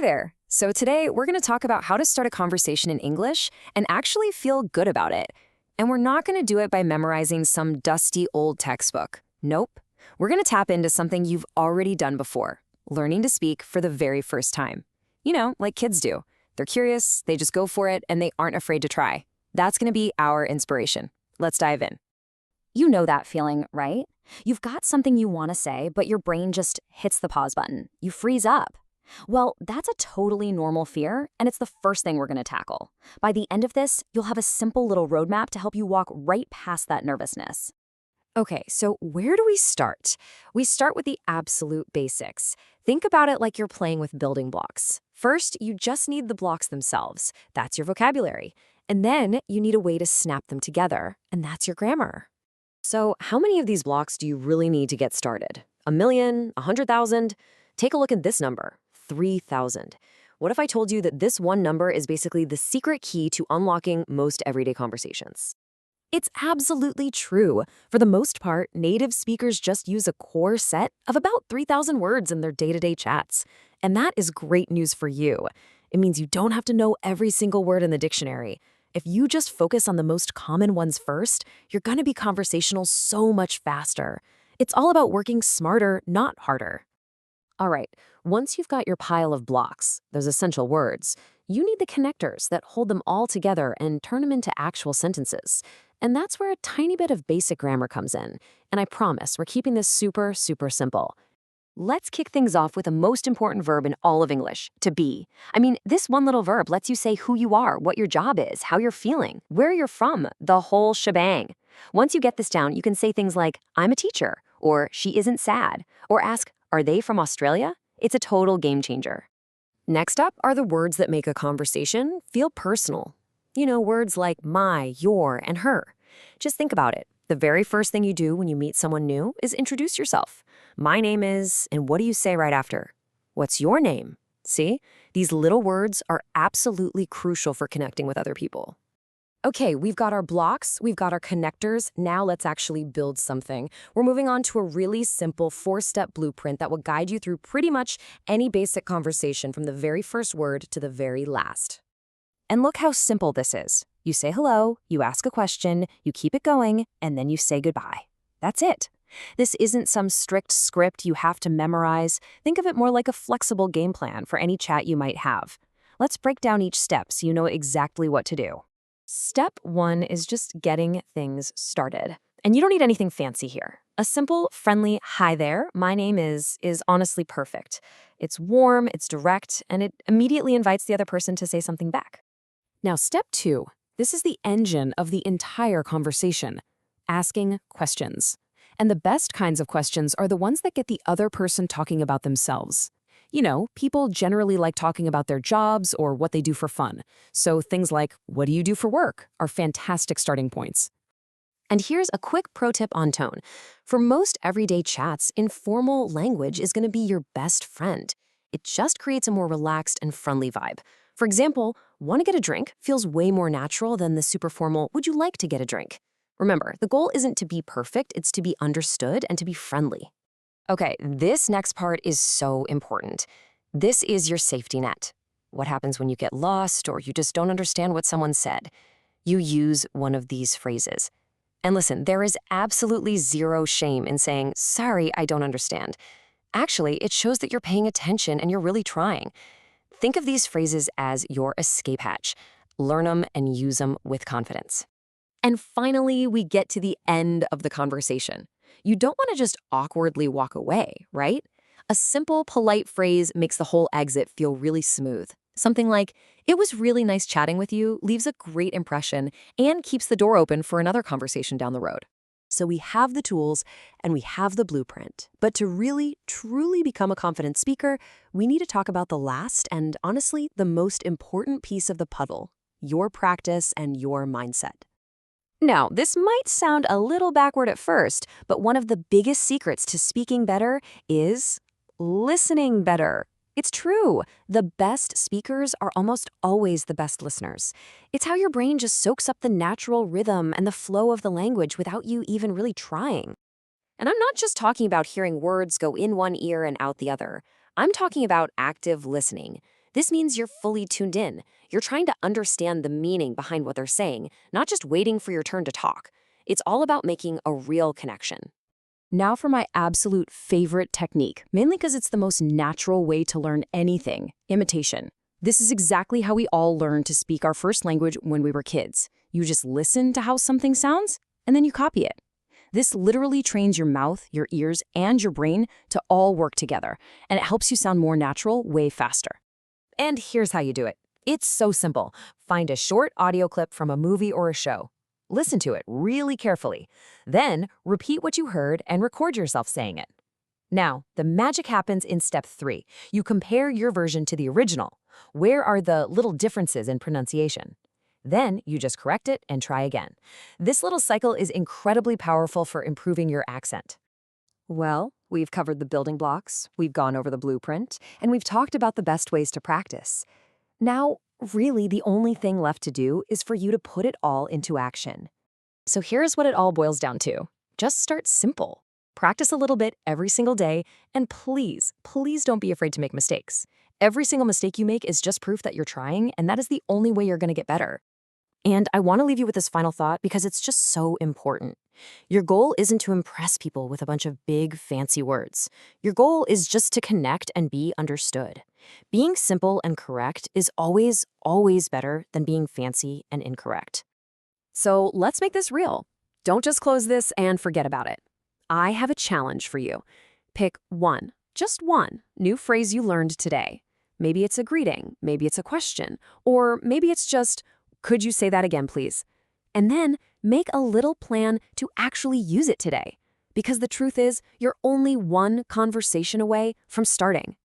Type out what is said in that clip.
there! So today we're going to talk about how to start a conversation in English and actually feel good about it. And we're not going to do it by memorizing some dusty old textbook. Nope. We're going to tap into something you've already done before, learning to speak for the very first time. You know, like kids do. They're curious, they just go for it, and they aren't afraid to try. That's going to be our inspiration. Let's dive in. You know that feeling, right? You've got something you want to say, but your brain just hits the pause button. You freeze up. Well, that's a totally normal fear, and it's the first thing we're going to tackle. By the end of this, you'll have a simple little roadmap to help you walk right past that nervousness. Okay, so where do we start? We start with the absolute basics. Think about it like you're playing with building blocks. First, you just need the blocks themselves. That's your vocabulary. And then you need a way to snap them together, and that's your grammar. So how many of these blocks do you really need to get started? 1,000,000? 100,000? Take a look at this number, 3,000. What if I told you that this one number is basically the secret key to unlocking most everyday conversations? It's absolutely true. For the most part, native speakers just use a core set of about 3,000 words in their day-to-day chats. And that is great news for you. It means you don't have to know every single word in the dictionary. If you just focus on the most common ones first, you're going to be conversational so much faster. It's all about working smarter, not harder. All right, once you've got your pile of blocks, those essential words, you need the connectors that hold them all together and turn them into actual sentences. And that's where a tiny bit of basic grammar comes in. And I promise we're keeping this super, super simple. Let's kick things off with the most important verb in all of English, to be. I mean, this one little verb lets you say who you are, what your job is, how you're feeling, where you're from, the whole shebang. Once you get this down, you can say things like, I'm a teacher, or she isn't sad, or ask, are they from Australia? It's a total game changer. Next up are the words that make a conversation feel personal. You know, words like my, your, and her. Just think about it. The very first thing you do when you meet someone new is introduce yourself. My name is, and what do you say right after? What's your name? See? These little words are absolutely crucial for connecting with other people. Okay, we've got our blocks, we've got our connectors. Now let's actually build something. We're moving on to a really simple 4-step blueprint that will guide you through pretty much any basic conversation from the very first word to the very last. And look how simple this is. You say hello, you ask a question, you keep it going, and then you say goodbye. That's it. This isn't some strict script you have to memorize. Think of it more like a flexible game plan for any chat you might have. Let's break down each step so you know exactly what to do. Step 1 is just getting things started. And you don't need anything fancy here. A simple, friendly, hi there, my name is honestly perfect. It's warm, it's direct, and it immediately invites the other person to say something back. Now, step 2, this is the engine of the entire conversation, asking questions. And the best kinds of questions are the ones that get the other person talking about themselves. You know, people generally like talking about their jobs or what they do for fun. So things like, what do you do for work, are fantastic starting points. And here's a quick pro tip on tone. For most everyday chats, informal language is going to be your best friend. It just creates a more relaxed and friendly vibe. For example, want to get a drink feels way more natural than the super formal, would you like to get a drink? Remember, the goal isn't to be perfect, it's to be understood and to be friendly. Okay, this next part is so important. This is your safety net. What happens when you get lost or you just don't understand what someone said? You use one of these phrases. And listen, there is absolutely zero shame in saying, sorry, I don't understand. Actually, it shows that you're paying attention and you're really trying. Think of these phrases as your escape hatch. Learn them and use them with confidence. And finally, we get to the end of the conversation. You don't want to just awkwardly walk away, right? A simple, polite phrase makes the whole exit feel really smooth. Something like, it was really nice chatting with you, leaves a great impression, and keeps the door open for another conversation down the road. So we have the tools and we have the blueprint. But to really, truly become a confident speaker, we need to talk about the last and, honestly, the most important piece of the puzzle, your practice and your mindset. Now, this might sound a little backward at first, but one of the biggest secrets to speaking better is listening better. It's true. The best speakers are almost always the best listeners. It's how your brain just soaks up the natural rhythm and the flow of the language without you even really trying. And I'm not just talking about hearing words go in one ear and out the other. I'm talking about active listening, This means you're fully tuned in. You're trying to understand the meaning behind what they're saying, not just waiting for your turn to talk. It's all about making a real connection. Now for my absolute favorite technique, mainly because it's the most natural way to learn anything, imitation. This is exactly how we all learned to speak our first language when we were kids. You just listen to how something sounds, and then you copy it. This literally trains your mouth, your ears, and your brain to all work together, and it helps you sound more natural way faster. And here's how you do it. It's so simple. Find a short audio clip from a movie or a show. Listen to it really carefully. Then repeat what you heard and record yourself saying it. Now, the magic happens in step 3. You compare your version to the original. Where are the little differences in pronunciation? Then you just correct it and try again. This little cycle is incredibly powerful for improving your accent. Well, we've covered the building blocks, we've gone over the blueprint, and we've talked about the best ways to practice. Now, really, the only thing left to do is for you to put it all into action. So here's what it all boils down to. Just start simple. Practice a little bit every single day, and please, please don't be afraid to make mistakes. Every single mistake you make is just proof that you're trying, and that is the only way you're going to get better. And I want to leave you with this final thought because it's just so important. Your goal isn't to impress people with a bunch of big, fancy words. Your goal is just to connect and be understood. Being simple and correct is always, always better than being fancy and incorrect. So let's make this real. Don't just close this and forget about it. I have a challenge for you. Pick one, just one, new phrase you learned today. Maybe it's a greeting, maybe it's a question, or maybe it's just, could you say that again, please? And then make a little plan to actually use it today. Because the truth is, you're only one conversation away from starting.